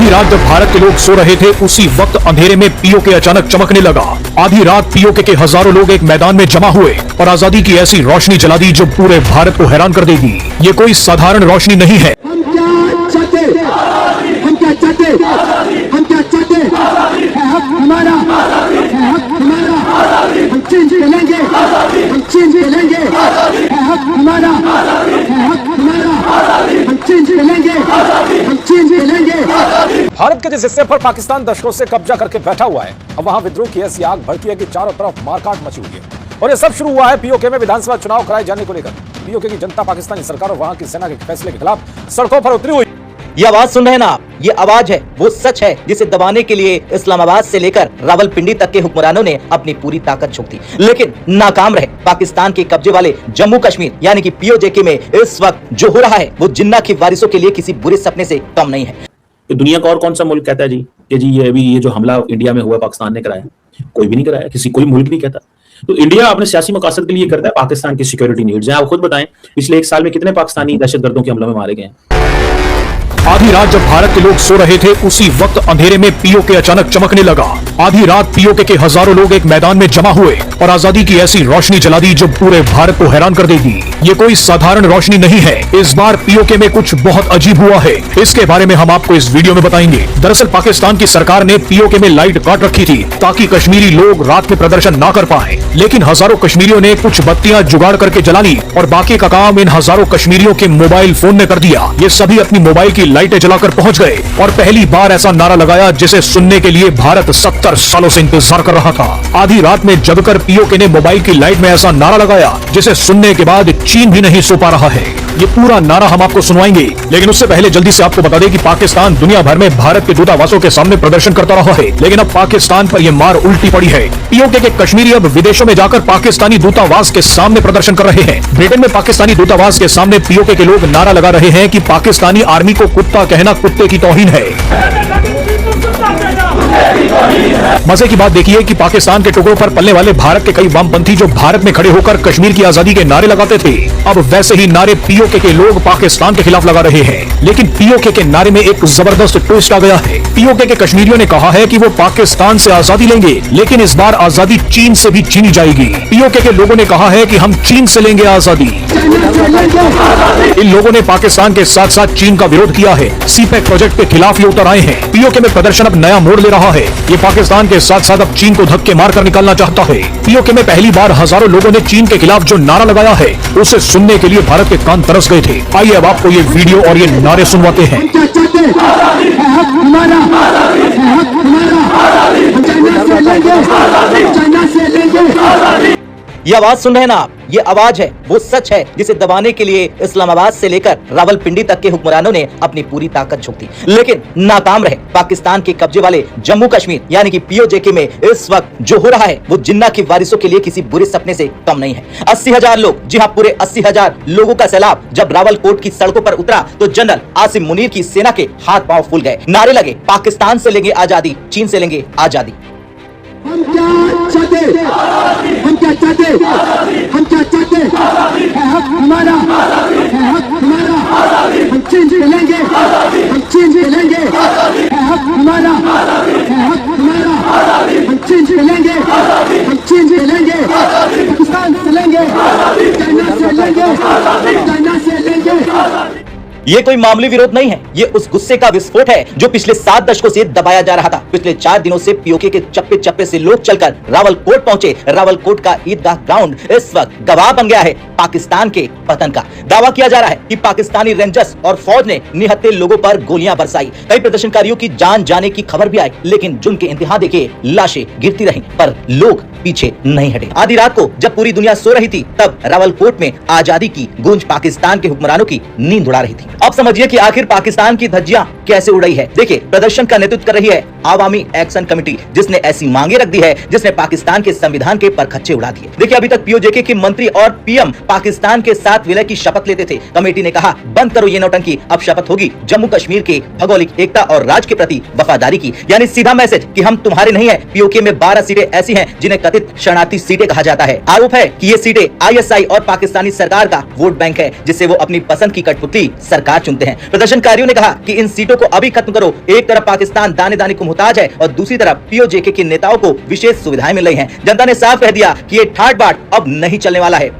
आधी रात जब भारत के लोग सो रहे थे, उसी वक्त अंधेरे में पीओके अचानक चमकने लगा। आधी रात पीओके के हजारों लोग एक मैदान में जमा हुए और आजादी की ऐसी रोशनी जला दी जो पूरे भारत को हैरान कर देगी। ये कोई साधारण रोशनी नहीं है। हम क्या चाहते है हक हमारा, है हक हमारा, हम चेंज करेंगे, हम चेंज करेंगे, है हक हमारा, है हक हमारा, हम चेंज करेंगे, हम चेंज करेंगे। भारत के जिस हिस्से पर पाकिस्तान दशकों से कब्जा करके बैठा हुआ है, अब वहां विद्रोह की ऐसी आग भड़की है कि चारों तरफ मारकाट मची हुई है। और ये सब शुरू हुआ है पीओके में विधानसभा चुनाव कराए जाने को लेकर। पीओके की जनता पाकिस्तानी सरकार और वहां की सेना के फैसले के खिलाफ सड़कों पर उतरी हुई। ये आवाज सुन रहे हैं ना आप? ये आवाज है, वो सच है जिसे दबाने के लिए इस्लामाबाद से लेकर रावलपिंडी तक के हुक्मरानों ने अपनी पूरी ताकत झोंक दी, लेकिन नाकाम रहे। पाकिस्तान के कब्जे वाले जम्मू कश्मीर यानी कि पीओके में इस वक्त जो हो रहा है वो जिन्ना की वारिसों के लिए किसी बुरे सपने से कम नहीं है। तो दुनिया का और कौन सा मुल्क कहता है जी कि जी ये जो हमला इंडिया में हुआ पाकिस्तान ने कराया? कोई भी नहीं कराया, कोई मुल्क नहीं कहता। तो इंडिया अपने सियासी मकासद के लिए करता है। पाकिस्तान की सिक्योरिटी नीड्स हैं। आप खुद बताएं, पिछले 1 साल में कितने पाकिस्तानी दहशतगर्दों के हमलों में मारे गए हैं? आधी रात जब भारत के लोग सो रहे थे, उसी वक्त अंधेरे में पीओके अचानक चमकने लगा। आधी रात पीओके के हजारों लोग एक मैदान में जमा हुए और आजादी की ऐसी रोशनी जला दी जो पूरे भारत को हैरान कर देगी। ये कोई साधारण रोशनी नहीं है। इस बार पीओके में कुछ बहुत अजीब हुआ है। इसके बारे में हम आपको इस वीडियो में बताएंगे। दरअसल पाकिस्तान की सरकार ने पीओके में लाइट काट रखी थी ताकि कश्मीरी लोग रात में प्रदर्शन न कर पाए, लेकिन हजारों कश्मीरियों ने कुछ बत्तियां जुगाड़ करके जला ली और बाकी का काम इन हजारों कश्मीरियों के मोबाइल फोन ने कर दिया। ये सभी अपनी मोबाइल की लाइटें जलाकर पहुंच गए और पहली बार ऐसा नारा लगाया जिसे सुनने के लिए भारत 70 सालों से इंतजार कर रहा था। आधी रात में जगकर पीओके ने मोबाइल की लाइट में ऐसा नारा लगाया जिसे सुनने के बाद चीन भी नहीं सो पा रहा है। ये पूरा नारा हम आपको सुनवाएंगे, लेकिन उससे पहले जल्दी से आपको बता दें कि पाकिस्तान दुनिया भर में भारत के दूतावासों के सामने प्रदर्शन करता रहा है, लेकिन अब पाकिस्तान पर यह मार उल्टी पड़ी है। पीओके के कश्मीरी अब विदेशों में जाकर पाकिस्तानी दूतावास के सामने प्रदर्शन कर रहे हैं। ब्रिटेन में पाकिस्तानी दूतावास के सामने पीओके के लोग नारा लगा रहे हैं कि पाकिस्तानी आर्मी को कुत्ता कहना कुत्ते की तौहीन है। मजे की बात देखिए कि पाकिस्तान के टुकड़ों पर पलने वाले भारत के कई वामपंथी जो भारत में खड़े होकर कश्मीर की आजादी के नारे लगाते थे, अब वैसे ही नारे पीओके के लोग पाकिस्तान के खिलाफ लगा रहे हैं। लेकिन पीओके के नारे में एक जबरदस्त ट्विस्ट आ गया है। पीओके के कश्मीरियों ने कहा है कि वो पाकिस्तान से आजादी लेंगे, लेकिन इस बार आजादी चीन से भी छीनी जाएगी। पीओके के लोगों ने कहा है कि हम चीन से लेंगे आजादी। इन लोगों ने पाकिस्तान के साथ साथ चीन का विरोध किया है। सीपैक प्रोजेक्ट के खिलाफ ये उतर आए हैं। पीओके में प्रदर्शन अब नया मोड़ ले रहा है। ये पाकिस्तान के साथ साथ अब चीन को धक्के मारकर निकालना चाहता है। पीओके में पहली बार हजारों लोगों ने चीन के खिलाफ जो नारा लगाया है उसे सुनने के लिए भारत के कान तरस गए थे। आइए अब आपको ये वीडियो और ये नारे सुनवाते हैं। ये आवाज सुन रहे हैं ना आप? ये आवाज है, वो सच है जिसे दबाने के लिए इस्लामाबाद से लेकर रावलपिंडी तक के हुक्मरानों ने अपनी पूरी ताकत झोंक दी, लेकिन नाकाम रहे। पाकिस्तान के कब्जे वाले जम्मू कश्मीर यानी कि पीओके में इस वक्त जो हो रहा है वो जिन्ना की वारिसों के लिए किसी बुरे सपने से कम नहीं है। 80,000 लोग, जी हाँ पूरे 80,000 लोगों का सैलाब जब रावलकोट की सड़कों पर उतरा तो जनरल आसिम मुनीर की सेना के हाथ पांव फूल गए। नारे लगे, पाकिस्तान से लेंगे आजादी, चीन से लेंगे आजादी। हम क्या चाहते, हम क्या चाहते, हम क्या चाहते, है हक हमारा, है हक हमारा, हम चेंज करेंगे, हम चेंज करेंगे, है हक हमारा, है हक हमारा, हम चेंज करेंगे, हम चेंज करेंगे, पाकिस्तान से लेंगे, चाइना से लेंगे, चाइना से लेंगे। ये कोई मामूली विरोध नहीं है, ये उस गुस्से का विस्फोट है जो पिछले 7 दशकों से दबाया जा रहा था। पिछले 4 दिनों से पीओके के चप्पे चप्पे से लोग चलकर रावलकोट पहुंचे। रावलकोट का ईदगाह ग्राउंड इस वक्त गवाह बन गया है पाकिस्तान के पतन का। दावा किया जा रहा है कि पाकिस्तानी रेंजर्स और फौज ने निहत्थे लोगों पर गोलियां बरसाई। कई प्रदर्शनकारियों की जान जाने की खबर भी आई, लेकिन जुर्म के इंतहा देखे लाशें गिरती रहीं, पर लोग पीछे नहीं हटे। आधी रात को जब पूरी दुनिया सो रही थी, तब रावलकोट में आजादी की गूंज पाकिस्तान के हुक्मरानों की नींद उड़ा रही थी। अब समझिए कि आखिर पाकिस्तान की धज्जियां कैसे उड़ रही है। देखिए, प्रदर्शन का नेतृत्व कर रही है आवामी एक्शन कमेटी, जिसने ऐसी मांगे रख दी है जिसने पाकिस्तान के संविधान के परखच्चे उड़ा दिए। देखिए, अभी तक पीओके के मंत्री और पीएम पाकिस्तान के साथ विलय की शपथ लेते थे। कमेटी ने कहा, बंद करो ये नौटंकी, अब शपथ होगी जम्मू कश्मीर के भौगोलिक एकता और राज्य के प्रति वफादारी की। यानी सीधा मैसेज कि हम तुम्हारे नहीं है। पीओके में 12 सीटें ऐसी हैं जिन्हें कथित शरणार्थी सीटें कहा जाता है। आरोप है कि ये सीटें आईएसआई और पाकिस्तानी सरकार का वोट बैंक है, जिससे वो अपनी पसंद की कठपुतली सरकार चुनते हैं। प्रदर्शनकारियों ने कहा कि इन सीटों को अभी खत्म करो। एक तरफ पाकिस्तान दाने दाने को मुहताज है और दूसरी तरफ पीओजेके के नेताओं को विशेष सुविधाएं मिल रही हैं। जनता ने साफ कह दिया कि ये ठाट बाट अब नहीं चलने वाला है।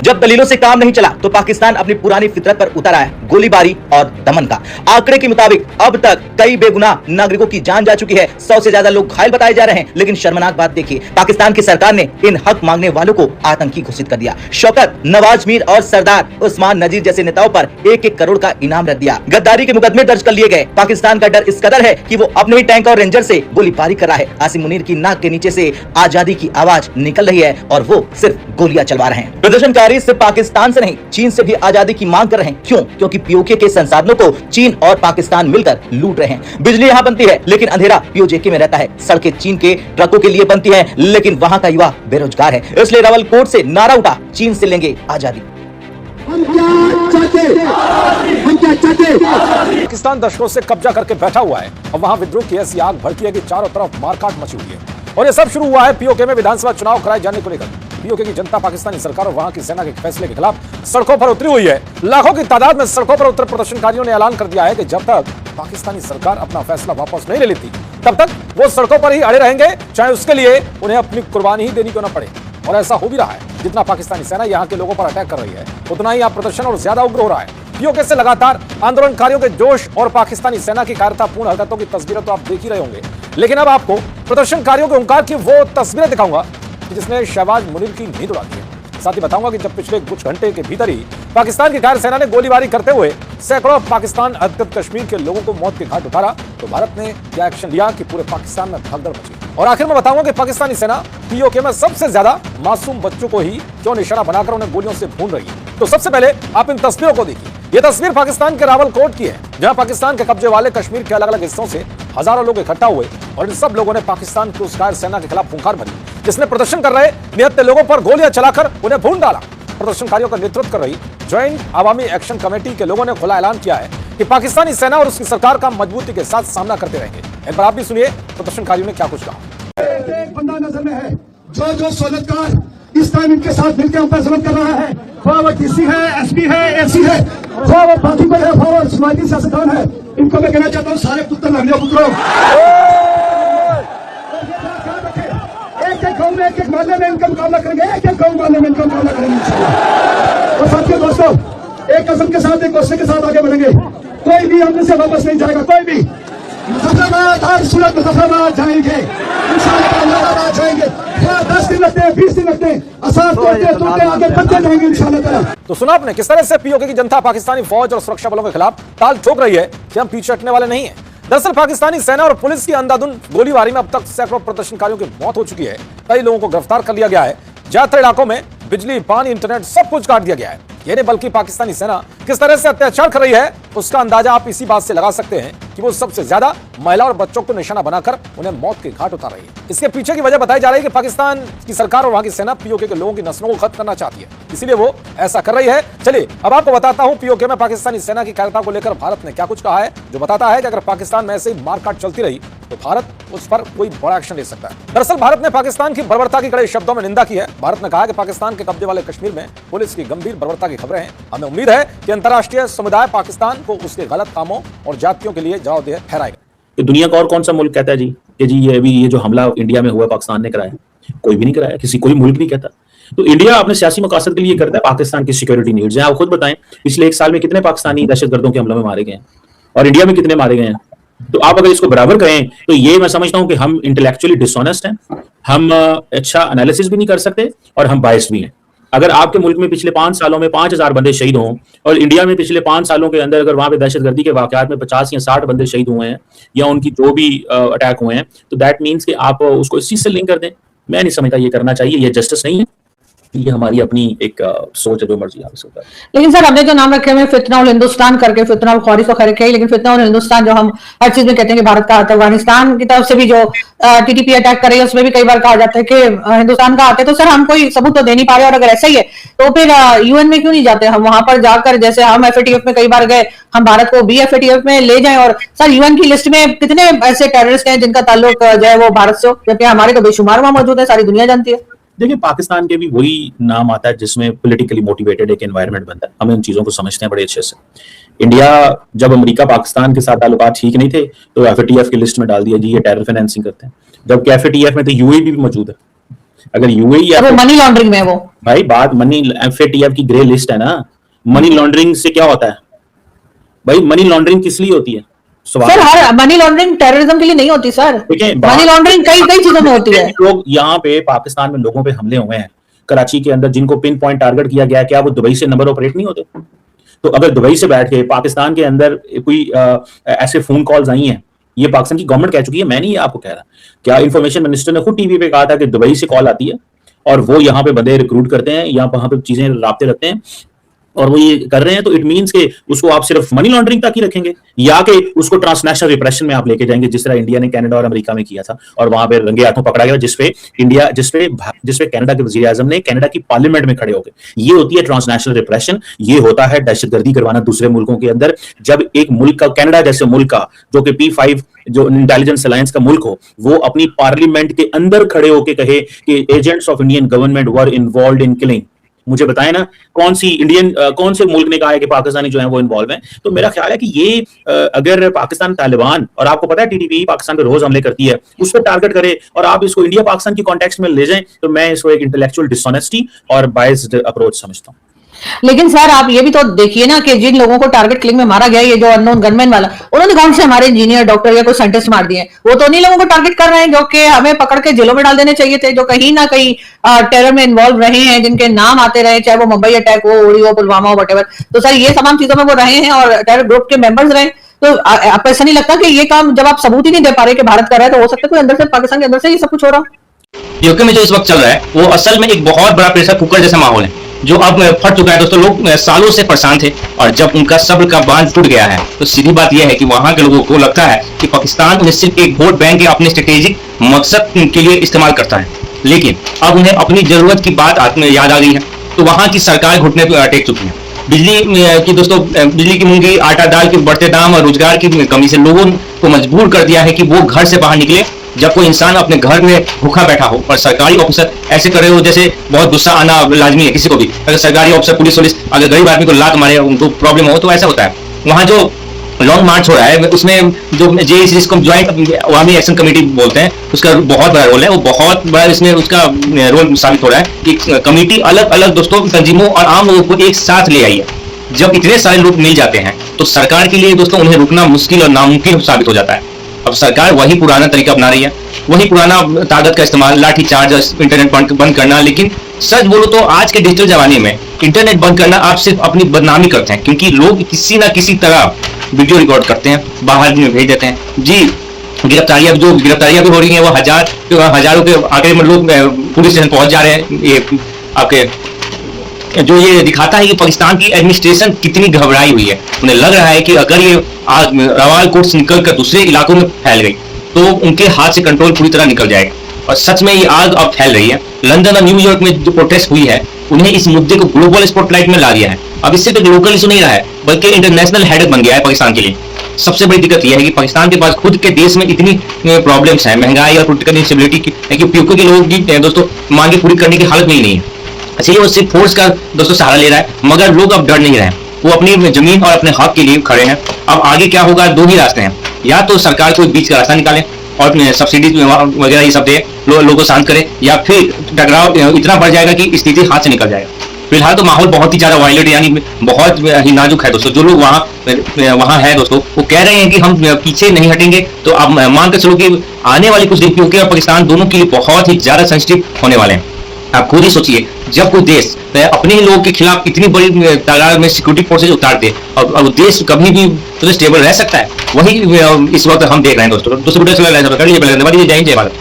जब दलीलों से काम नहीं चला तो पाकिस्तान अपनी पुरानी फितरत पर उतर आया, गोलीबारी और दमन का। आंकड़े के मुताबिक अब तक कई बेगुनाह नागरिकों की जान जा चुकी है। 100 से ज्यादा लोग घायल बताए जा रहे हैं। लेकिन शर्मनाक बात देखिए, पाकिस्तान की सरकार ने इन हक मांगने वालों को आतंकी घोषित कर दिया। शौकत, नवाज मीर और सरदार उस्मान नजीर जैसे नेताओं पर 1-1 करोड़ का इनाम रख दिया। गद्दारी के मुकदमे दर्ज कर लिए गए। पाकिस्तान का डर इस कदर है कि वो अपने ही टैंक और रेंजर से गोलीबारी कर रहा है। आसिम मुनीर की नाक के नीचे से आजादी की आवाज निकल रही है और वो सिर्फ गोलियां चलवा रहे हैं। प्रदर्शनकारी सिर्फ पाकिस्तान से नहीं, चीन से भी आजादी की मांग कर रहे हैं। क्यों? क्योंकि पीओके के संसाधनों को चीन और पाकिस्तान मिलकर लूट रहे हैं। बिजली यहाँ बनती है लेकिन अंधेरा पीओजेके में रहता है। सड़कें चीन के ट्रकों के लिए बनती हैं लेकिन वहाँ का युवा बेरोजगार है। इसलिए रावलकोट से नारा उठा, चीन से लेंगे आजादी। हम क्या चाहते? हम क्या चाहते? पाकिस्तान दशकों से कब्जा करके बैठा हुआ है। अब वहां विद्रोह की ऐसी आग भड़की है कि चारों तरफ मारकाट मची हुई है। और ये सब शुरू हुआ है पीओके में विधानसभा चुनाव कराए जाने को लेकर। पीओके की जनता पाकिस्तानी सरकार और वहां की सेना के फैसले के खिलाफ सड़कों पर उतरी हुई है। लाखों की तादाद में सड़कों पर उतरे प्रदर्शनकारियों ने ऐलान कर दिया है कि जब तक पाकिस्तानी सरकार अपना फैसला वापस नहीं ले लेती तब तक वो सड़कों पर ही अड़े रहेंगे, चाहे उसके लिए उन्हें अपनी कुर्बानी ही देनी क्यों न पड़े। और ऐसा हो भी रहा है। जितना पाकिस्तानी सेना यहाँ के लोगों पर अटैक कर रही है उतना ही यहाँ प्रदर्शन और ज्यादा उग्र हो रहा है। पीओके से लगातार आंदोलनकारियों के जोश और पाकिस्तानी सेना की कायरतापूर्ण हरकतों की तस्वीरें तो आप देख ही रहे होंगे। लेकिन अब आपको प्रदर्शनकारियों के हुंकार की वो तस्वीरें दिखाऊंगा कि जिसने शहबाज मुनीर की नींद उड़ा दी है। साथ ही बताऊंगा कि जब पिछले कुछ घंटे के भीतर ही पाकिस्तान की कायर सेना ने गोलीबारी करते हुए सैकड़ों पाकिस्तान अधिकृत कश्मीर के लोगों को मौत के घाट उतारा तो भारत ने क्या एक्शन लिया कि पूरे पाकिस्तान में भगदड़ मची। और आखिर में बताऊंगा कि पाकिस्तानी सेना पीओके में सबसे ज्यादा मासूम बच्चों को ही क्यों निशाना बनाकर उन्हें गोलियों से भून रही है। तो सबसे पहले आप इन तस्वीरों को देखिए। ये तस्वीर पाकिस्तान के रावलकोट की है, जहां पाकिस्तान के कब्जे वाले कश्मीर के अलग अलग हिस्सों से हजारों लोग इकट्ठा हुए और इन सब लोगों ने पाकिस्तान की उस कायर सेना के खिलाफ फुंकार भरी जिसने प्रदर्शन कर रहे निहत्थे लोगों पर गोलियां चलाकर उन्हें भून डाला। प्रदर्शनकारियों का नेतृत्व कर रही ज्वाइंट अवामी एक्शन कमेटी के लोगों ने खुला ऐलान किया है कि पाकिस्तानी सेना और उसकी सरकार का मजबूती के साथ सामना करते रहेंगे। इन पर आप भी सुनिए प्रदर्शनकारियों ने क्या कुछ कहा। एक बंदा नजर में है जो सोलतकार इस टाइम इनके साथ मिलकर हम फैसला कर रहा है। वो डीसी है, एसपी है, एसी है, वो बाकी कोई है, वो समाजी सियासतदान है। इनको मैं कहना चाहता हूँ सारे पुत्र लड़ने पुत्रों, एक-एक गाँव में एक-एक मोहल्ले में इनका मुकाबला करेंगे, एक-एक गाँव मोहल्ले में इनका मुकाबला करेंगे इंशाअल्लाह। और साथियों दोस्तों, एक कसम के साथ, एक हौसले के साथ आगे बढ़ेंगे। कोई भी हमने से वापस नहीं जाएगा, कोई भी। मुजफ्फराबाद हर सूरत मुजफ्फराबाद जाएंगे इंशाअल्लाह, जाएंगे। 10 दिन लगते हैं, 20 दिन लगते हैं, आसार तोड़ते आगे बढ़ते जाएंगे इंशाअल्लाह। तो सुना आपने किस तरह से पीओके की जनता पाकिस्तानी फौज और सुरक्षा बलों के खिलाफ ताल ठोक रही है कि हम पीछे हटने वाले नहीं है। दरअसल पाकिस्तानी सेना और पुलिस की अंधाधुंध गोलीबारी में अब तक सैकड़ों प्रदर्शनकारियों की मौत हो चुकी है। कई लोगों को गिरफ्तार कर लिया गया है। ज्यादातर इलाकों में बिजली, पानी, इंटरनेट सब कुछ काट दिया गया है। ये नहीं बल्कि पाकिस्तानी सेना किस तरह से अत्याचार कर रही है उसका अंदाजा आप इसी बात से लगा सकते हैं कि वो सबसे ज्यादा महिला और बच्चों को निशाना बनाकर उन्हें मौत के घाट उतार रही है। इसके पीछे की वजह बताई जा रही है कि पाकिस्तान की सरकार और वहां की सेना पीओके के लोगों की नस्लों को खत्म करना चाहती है, इसीलिए वो ऐसा कर रही है। चलिए अब आपको बताता हूं पीओके में पाकिस्तानी सेना की कायरता को लेकर भारत ने क्या कुछ कहा है, जो बताता है कि अगर पाकिस्तान में ऐसे ही मारकाट चलती रही तो भारत उस पर कोई बड़ा एक्शन ले सकता है। दरअसल भारत ने पाकिस्तान की बर्बरता की कड़े शब्दों में निंदा की है। भारत ने कहा कि पाकिस्तान के कब्जे वाले कश्मीर में पुलिस की गंभीर बर्बरता की खबरें हैं। हमें उम्मीद है कि अंतर्राष्ट्रीय समुदाय पाकिस्तान को उसके गलत कामों और जातियों के लिए जवाबदेह ठहराएगा। तो दुनिया का और कौन सा मुल्क कहता है जी कि जी ये जो हमला इंडिया में हुआ पाकिस्तान ने कराया? कोई भी नहीं कराया, किसी कोई मुल्क नहीं कहता। तो इंडिया अपने सियासी मकासद के लिए करता है, पाकिस्तान की सिक्योरिटी नीड्स हैं। आप खुद बताएं पिछले 1 साल में कितने पाकिस्तानी दहशतगर्दों के हमलों में मारे गए हैं और इंडिया में कितने मारे गए हैं। तो आप अगर इसको बराबर करें तो ये मैं समझता हूं कि हम इंटेलेक्चुअली डिसऑनेस्ट हैं, हम अच्छा एनालिसिस भी नहीं कर सकते और हम बायस्ड भी हैं। अगर आपके मुल्क में पिछले 5 सालों में 5000 बंदे शहीद हों और इंडिया में पिछले 5 सालों के अंदर अगर वहां पे दहशतगर्दी के वाकयात में 50 या 60 बंदे शहीद हुए हैं या उनकी जो भी अटैक हुए हैं, तो दैट मीन्स कि आप उसको इस चीज से लिंक कर दें। मैं नहीं समझता ये करना चाहिए, ये जस्टिस नहीं है, ये हमारी अपनी एक सोच है, जो मर्जी आप होता है। लेकिन सर हमने जो नाम रखे हुए फितना उल हिंदुस्तान करके, फितना उल ख्वारिज तो खैर है, लेकिन फितना उल हिंदुस्तान जो हम हर चीज में कहते हैं कि भारत का अफगानिस्तान की तरफ से भी जो टीटीपी अटैक कर रही है उसमें भी कई बार कहा जाता है कि हिंदुस्तान का आते, तो सर हम कोई सबूत तो दे नहीं पा रहे। और अगर ऐसा ही है तो फिर यूएन में क्यों नहीं जाते हम? वहां पर जाकर जैसे हम एफएटीएफ में कई बार गए, हम भारत को भी एफएटीएफ में ले जाएं। और सर यूएन की लिस्ट में कितने ऐसे टेररिस्ट हैं जिनका ताल्लुक जो है वो भारत से हो, जबकि हमारे तो बेशुमार वहां मौजूद है, सारी दुनिया जानती है। देखिए पाकिस्तान के भी वही नाम आता है जिसमें पॉलिटिकली मोटिवेटेड एक एनवायरनमेंट बनता है। हमें उन चीजों को समझते हैं बड़े अच्छे से। इंडिया जब अमेरिका पाकिस्तान के साथ ताल्लुकात ठीक नहीं थे तो एफएटीएफ की लिस्ट में डाल दिया जी ये टेरर फाइनेंसिंग करते हैं, जबकि एफएटीएफ में तो यूएई भी मौजूद है। अगर यूएई वो मनी लॉन्ड्रिंग में, वो भाई बात मनी एफएटीएफ की ग्रे लिस्ट है ना, मनी लॉन्ड्रिंग से क्या होता है भाई? मनी लॉन्ड्रिंग किस लिए होती है? सर हर मनी लॉन्ड्रिंग टेररिज्म के लिए नहीं होती सर, मनी लॉन्ड्रिंग कई चीजों में होती है। लोग यहाँ पे पाकिस्तान में लोगों पे हमले हुए हैं कराची के अंदर जिनको पिन पॉइंट टारगेट किया गया, क्या वो दुबई से नंबर ऑपरेट नहीं होते? तो अगर दुबई से बैठ के पाकिस्तान के अंदर कोई ऐसे फोन कॉल्स आई हैं, ये पाकिस्तान की गवर्नमेंट कह चुकी है, मैं नहीं आपको कह रहा, क्या इंफॉर्मेशन मिनिस्टर ने खुद टीवी पे कहा था कि दुबई से कॉल आती है और वो यहाँ पे बंदे रिक्रूट करते हैं, यहाँ वहां पे चीजें राब्ते रखते हैं और वो ये कर रहे हैं, तो इट मींस के उसको आप सिर्फ मनी लॉन्ड्रिंग तक ही रखेंगे या कि उसको ट्रांसनेशनल रिप्रेशन में आप लेके जाएंगे, जिस तरह इंडिया ने कनाडा और अमेरिका में किया था और वहां पे रंगे हाथों पकड़ा गया, जिसपे कनाडा के वजीर आजम ने कनाडा की पार्लियामेंट में खड़े होकर, ये होती है ट्रांसनेशनल रिप्रेशन। ये होता है दहशतगर्दी करवाना दूसरे मुल्कों के अंदर। जब एक मुल्क का, कनाडा जैसे मुल्क का जो कि P5 जो इंटेलिजेंस अलायंस का मुल्क हो, वो अपनी पार्लियामेंट के अंदर खड़े होकर कहे कि agents of Indian government were involve in killing, मुझे बताएं ना कौन से मुल्क ने कहा है कि पाकिस्तानी जो है वो इन्वॉल्व है? तो मेरा ख्याल है कि ये अगर पाकिस्तान तालिबान, और आपको पता है टीटीपी पाकिस्तान पे रोज हमले करती है, उस पर टारगेट करे और आप इसको इंडिया पाकिस्तान की कॉन्टेक्स्ट में ले जाएं, तो मैं इसको एक इंटेलेक्चुअल डिसऑनेस्टी और बायस्ड अप्रोच समझता हूँ। लेकिन सर आप ये भी तो देखिए ना कि जिन लोगों को टारगेट किलिंग में मारा गया, ये जो अननोन गनमैन वाला, उन्होंने कौन से हमारे इंजीनियर, डॉक्टर या कोई साइंटिस्ट मार दिए? वो तो उन्हीं लोगों को टारगेट कर रहे हैं जो कि हमें पकड़ के जेलों में डाल देने चाहिए थे, जो कहीं ना कहीं टेरर में इन्वॉल्व रहे हैं, जिनके नाम आते रहे, चाहे वो मुंबई अटैक हो, उड़ी हो, पुलवामा हो, व्हाटएवर। तो सर ये तमाम चीजों में वो रहे हैं और टेरर ग्रुप के मेंबर्स रहे। तो आपको ऐसा नहीं लगता कि ये काम जब आप सबूत ही नहीं दे पा रहे कि भारत कर रहा है, तो हो सकता है कोई अंदर से, पाकिस्तान के अंदर से ये सब कुछ हो रहा? यूके में जो इस वक्त चल रहा है वो असल में एक बहुत बड़ा प्रेशर कुकर जैसा माहौल है जो अब फट चुका है दोस्तों। लोग सालों से परेशान थे और जब उनका सब्र का बांध टूट गया है तो सीधी बात यह है कि वहां के लोगों को लगता है कि पाकिस्तान उन्हें सिर्फ एक वोट बैंक या अपने स्ट्रेटेजिक मकसद के लिए इस्तेमाल करता है, लेकिन अब उन्हें अपनी जरूरत की बात याद आ गई है, तो वहां की सरकार घुटने पर टेक चुकी है। बिजली की दोस्तों, बिजली की महंगी, आटा दाल के बढ़ते दाम और रोजगार की कमी से लोगों को मजबूर कर दिया है कि वो घर से बाहर निकले जब कोई इंसान अपने घर में भूखा बैठा हो और सरकारी ऑफिसर ऐसे करे हो जैसे बहुत गुस्सा आना लाजमी है किसी को भी। अगर सरकारी ऑफिसर, पुलिस अगर गरीब आदमी को लात मारे, उनको प्रॉब्लम हो, तो ऐसा होता है। वहां जो लॉन्ग मार्च हो रहा है उसमें जो JAC जिसको ज्वाइंट अवामी एक्शन कमेटी बोलते हैं, उसका बहुत बड़ा रोल है। वो बहुत बड़ा इसमें उसका रोल साबित हो रहा है कि कमेटी अलग अलग दोस्तों तंजीमों और आम लोगों को एक साथ ले आई है। जब इतने सारे लोग मिल जाते हैं तो सरकार के लिए दोस्तों उन्हें रुकना मुश्किल और नामुमकिन साबित हो जाता है। अब सरकार वही पुराना तरीका अपना रही है, वही पुराना ताकत का इस्तेमाल, लाठी चार्ज, इंटरनेट बंद करना। लेकिन सच बोलो तो आज के डिजिटल जमाने में इंटरनेट बंद करना आप सिर्फ अपनी बदनामी करते हैं, क्योंकि लोग किसी ना किसी तरह वीडियो रिकॉर्ड करते हैं, बाहर में भेज देते हैं। जी गिरफ्तारियां भी हो रही हैं, वो हजारों के आंकड़े में लोग पुलिस स्टेशन पहुंच जा रहे हैं। ये आपके जो ये दिखाता है कि पाकिस्तान की एडमिनिस्ट्रेशन कितनी घबराई हुई है। उन्हें लग रहा है कि अगर ये आग रावलकोट से निकलकर दूसरे इलाकों में फैल गई तो उनके हाथ से कंट्रोल पूरी तरह निकल जाएगा। और सच में ये आग अब फैल रही है। लंदन और न्यूयॉर्क में जो प्रोटेस्ट हुई है उन्हें इस मुद्दे को ग्लोबल स्पॉटलाइट में ला दिया है। अब इससे तो लोकल इशू नहीं रहा है बल्कि इंटरनेशनल हेडेक बन गया है पाकिस्तान के लिए। सबसे बड़ी दिक्कत यह है कि पाकिस्तान के पास खुद के देश में इतनी प्रॉब्लम्स हैं, महंगाई और पोलिटिकल इंस्टेबिलिटी की, POK के लोगों की दोस्तों मांगे पूरी करने की हालत में ही नहीं है। इसलिए वो सिर्फ फोर्स का दोस्तों सहारा ले रहा है, मगर लोग अब डर नहीं रहे, वो अपनी जमीन और अपने हक के लिए खड़े हैं। अब आगे क्या होगा, दो ही रास्ते हैं, या तो सरकार कोई बीच का रास्ता निकाले और सब्सिडी वगैरह ये सब दे, लोगों को शांत करे, या फिर टकराव इतना बढ़ जाएगा कि स्थिति हाथ से निकल जाएगा। फिलहाल तो माहौल बहुत ही ज्यादा वायलेंट यानी बहुत ही नाजुक है दोस्तों। जो लोग वहाँ है दोस्तों वो कह रहे हैं कि हम पीछे नहीं हटेंगे। तो आप मान कर चलो कि आने वाले कुछ दिन POK और पाकिस्तान दोनों के लिए बहुत ही ज्यादा सेंसिटिव होने वाले हैं। आप खुद ही सोचिए, जब कोई देश अपने ही लोगों के खिलाफ इतनी बड़ी तादाद में सिक्योरिटी फोर्सेज उतार दे और देश कभी भी तो स्टेबल रह सकता है, वही इस वक्त हम देख रहे हैं दोस्तों। वीडियो जय हिंद जय भारत।